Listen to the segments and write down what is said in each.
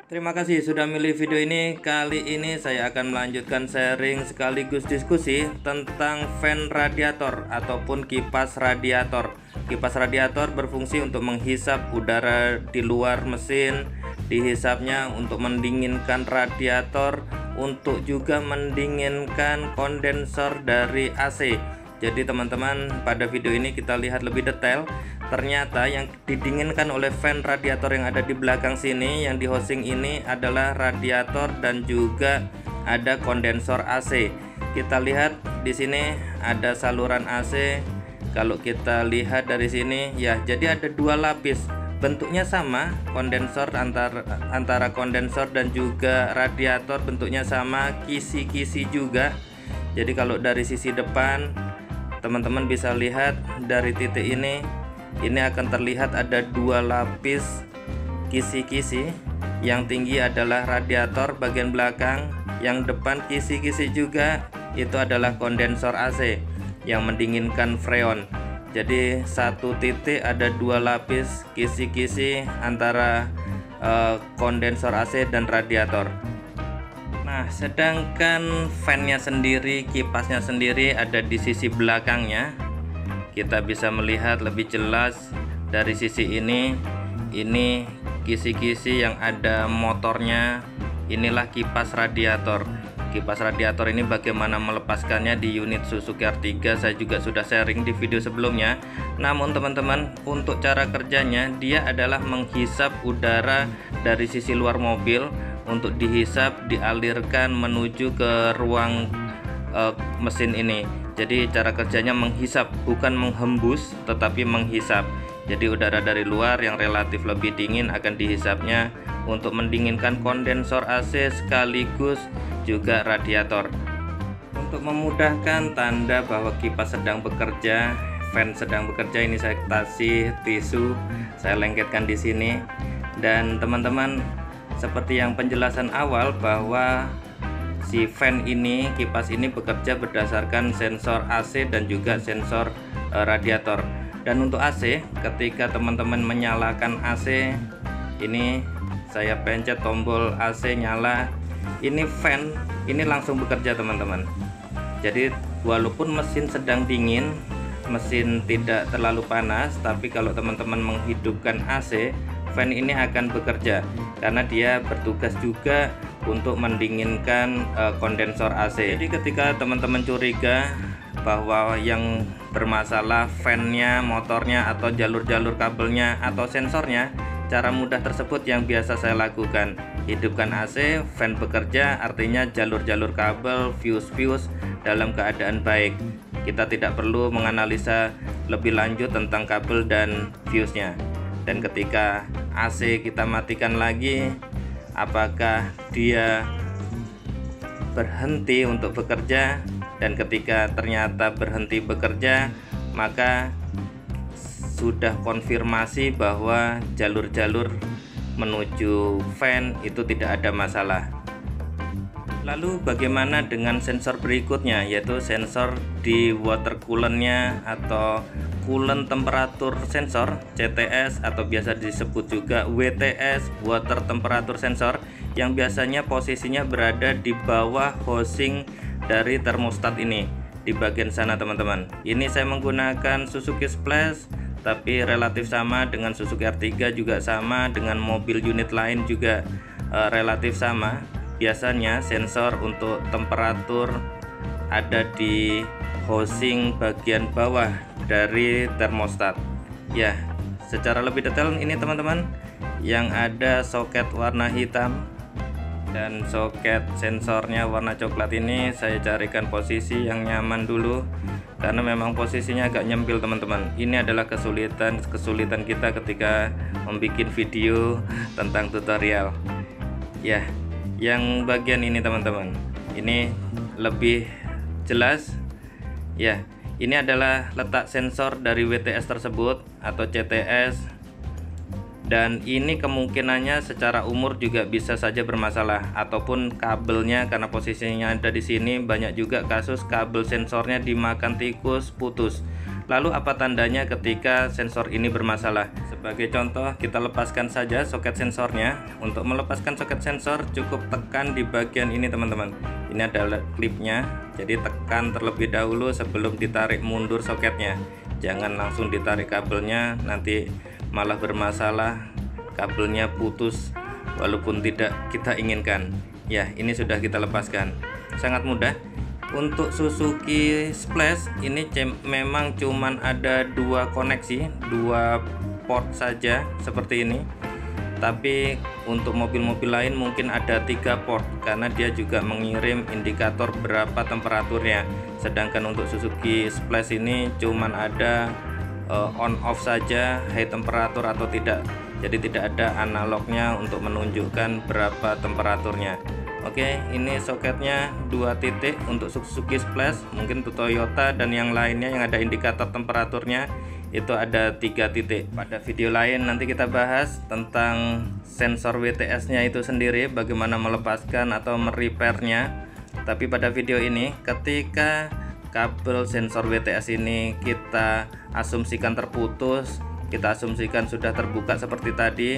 Terima kasih sudah milih video ini. Kali ini saya akan melanjutkan sharing sekaligus diskusi tentang fan radiator ataupun kipas radiator. Kipas radiator berfungsi untuk menghisap udara di luar mesin, dihisapnya untuk mendinginkan radiator, untuk juga mendinginkan kondensor dari AC. Jadi teman-teman, pada video ini kita lihat lebih detail. Ternyata yang didinginkan oleh fan radiator yang ada di belakang sini, yang di housing ini adalah radiator dan juga ada kondensor AC. Kita lihat di sini ada saluran AC. Kalau kita lihat dari sini ya, jadi ada dua lapis. Bentuknya sama, kondensor antara kondensor dan juga radiator bentuknya sama, kisi-kisi juga. Jadi kalau dari sisi depan teman-teman bisa lihat dari titik ini akan terlihat ada dua lapis kisi-kisi. Yang tinggi adalah radiator bagian belakang, yang depan kisi-kisi juga itu adalah kondensor AC yang mendinginkan freon. Jadi satu titik ada dua lapis kisi-kisi antara kondensor AC dan radiator. Nah, sedangkan fan-nya sendiri, kipasnya sendiri ada di sisi belakangnya. Kita bisa melihat lebih jelas dari sisi ini kisi-kisi yang ada motornya. Inilah kipas radiator. Kipas radiator ini bagaimana melepaskannya di unit Suzuki R3 saya juga sudah sharing di video sebelumnya. Namun teman-teman, untuk cara kerjanya dia adalah menghisap udara dari sisi luar mobil, untuk dihisap, dialirkan menuju ke ruang mesin ini. Jadi cara kerjanya menghisap, bukan menghembus tetapi menghisap. Jadi udara dari luar yang relatif lebih dingin akan dihisapnya untuk mendinginkan kondensor AC sekaligus juga radiator. Untuk memudahkan tanda bahwa kipas sedang bekerja, fan sedang bekerja, ini saya kasih tisu, saya lengketkan di sini. Dan teman-teman, seperti yang penjelasan awal bahwa si fan ini, kipas ini bekerja berdasarkan sensor AC dan juga sensor radiator. Dan untuk AC, ketika teman-teman menyalakan AC, ini saya pencet tombol AC nyala, ini fan ini langsung bekerja teman-teman. Jadi walaupun mesin sedang dingin, mesin tidak terlalu panas, tapi kalau teman-teman menghidupkan AC, fan ini akan bekerja karena dia bertugas juga untuk mendinginkan kondensor AC. Jadi ketika teman-teman curiga bahwa yang bermasalah fan-nya, motornya, atau jalur-jalur kabelnya atau sensornya, cara mudah tersebut yang biasa saya lakukan. Hidupkan AC, fan bekerja, artinya jalur-jalur kabel, fuse-fuse dalam keadaan baik. Kita tidak perlu menganalisa lebih lanjut tentang kabel dan fuse-nya. Dan ketika AC kita matikan lagi, apakah dia berhenti untuk bekerja? Dan ketika ternyata berhenti bekerja, maka sudah konfirmasi bahwa jalur-jalur menuju fan itu tidak ada masalah. Lalu bagaimana dengan sensor berikutnya, yaitu sensor di water coolant-nya atau coolant temperatur sensor, CTS, atau biasa disebut juga WTS, water temperature sensor, yang biasanya posisinya berada di bawah housing dari termostat ini, di bagian sana teman-teman. Ini saya menggunakan Suzuki Splash, tapi relatif sama dengan Suzuki R3, juga sama dengan mobil unit lain juga relatif sama. Biasanya sensor untuk temperatur ada di housing bagian bawah dari termostat. Ya, secara lebih detail ini teman-teman, yang ada soket warna hitam dan soket sensornya warna coklat ini saya carikan posisi yang nyaman dulu, karena memang posisinya agak nyempil teman-teman. Ini adalah kesulitan kita ketika membuat video tentang tutorial. Ya, yang bagian ini teman-teman, ini lebih jelas. Ya, ini adalah letak sensor dari WTS tersebut atau CTS. Dan ini kemungkinannya secara umur juga bisa saja bermasalah, ataupun kabelnya, karena posisinya ada di sini. Banyak juga kasus kabel sensornya dimakan tikus, putus. Lalu apa tandanya ketika sensor ini bermasalah? Sebagai contoh, kita lepaskan saja soket sensornya. Untuk melepaskan soket sensor cukup tekan di bagian ini teman-teman. Ini adalah klipnya, jadi tekan terlebih dahulu sebelum ditarik mundur soketnya. Jangan langsung ditarik kabelnya, nanti malah bermasalah, kabelnya putus walaupun tidak kita inginkan. Ya, ini sudah kita lepaskan, sangat mudah. Untuk Suzuki Splash ini memang cuman ada 2 koneksi, 2 port saja seperti ini. Tapi untuk mobil-mobil lain mungkin ada 3 port karena dia juga mengirim indikator berapa temperaturnya. Sedangkan untuk Suzuki Splash ini cuman ada on off saja, high temperatur atau tidak. Jadi tidak ada analognya untuk menunjukkan berapa temperaturnya. Oke, ini soketnya 2 titik untuk Suzuki Splash. Mungkin untuk Toyota dan yang lainnya yang ada indikator temperaturnya itu ada 3 titik. Pada video lain nanti kita bahas tentang sensor WTS nya itu sendiri, bagaimana melepaskan atau merepairnya. Tapi pada video ini, ketika kabel sensor WTS ini kita asumsikan terputus, kita asumsikan sudah terbuka seperti tadi,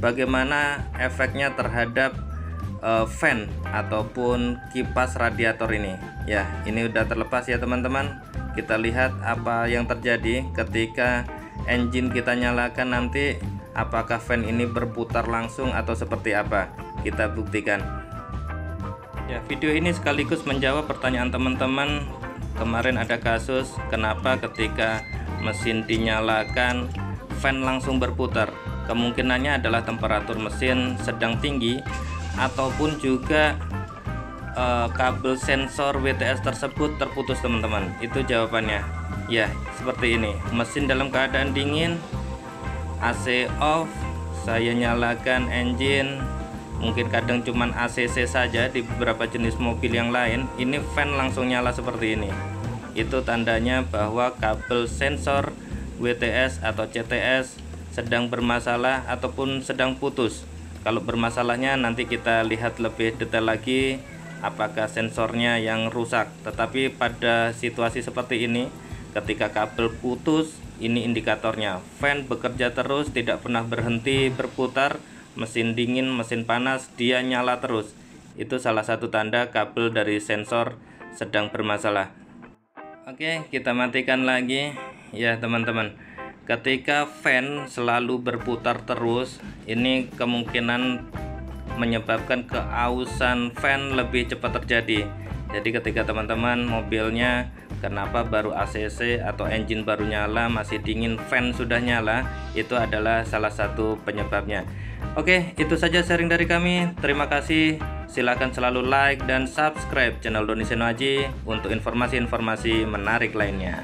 bagaimana efeknya terhadap fan ataupun kipas radiator ini. Ya, ini udah terlepas ya teman-teman. Kita lihat apa yang terjadi ketika engine kita nyalakan nanti, apakah fan ini berputar langsung atau seperti apa. Kita buktikan. Ya, video ini sekaligus menjawab pertanyaan teman-teman. Kemarin ada kasus kenapa ketika mesin dinyalakan fan langsung berputar. Kemungkinannya adalah temperatur mesin sedang tinggi ataupun juga kabel sensor WTS tersebut terputus teman-teman. Itu jawabannya. Ya, seperti ini. Mesin dalam keadaan dingin, AC off, saya nyalakan engine. Mungkin kadang cuman ACC saja di beberapa jenis mobil yang lain. Ini fan langsung nyala seperti ini. Itu tandanya bahwa kabel sensor WTS atau CTS sedang bermasalah ataupun sedang putus. Kalau bermasalahnya nanti kita lihat lebih detail lagi apakah sensornya yang rusak. Tetapi pada situasi seperti ini, ketika kabel putus, ini indikatornya. Fan bekerja terus, tidak pernah berhenti berputar. Mesin dingin, mesin panas, dia nyala terus. Itu salah satu tanda kabel dari sensor sedang bermasalah. Oke, kita matikan lagi ya teman-teman. Ketika fan selalu berputar terus, ini kemungkinan menyebabkan keausan fan lebih cepat terjadi. Jadi ketika teman-teman mobilnya kenapa baru ACC atau engine baru nyala, masih dingin, fan sudah nyala, itu adalah salah satu penyebabnya. Oke, itu saja sharing dari kami. Terima kasih. Silahkan selalu like dan subscribe channel Doni Seno Aji untuk informasi-informasi menarik lainnya.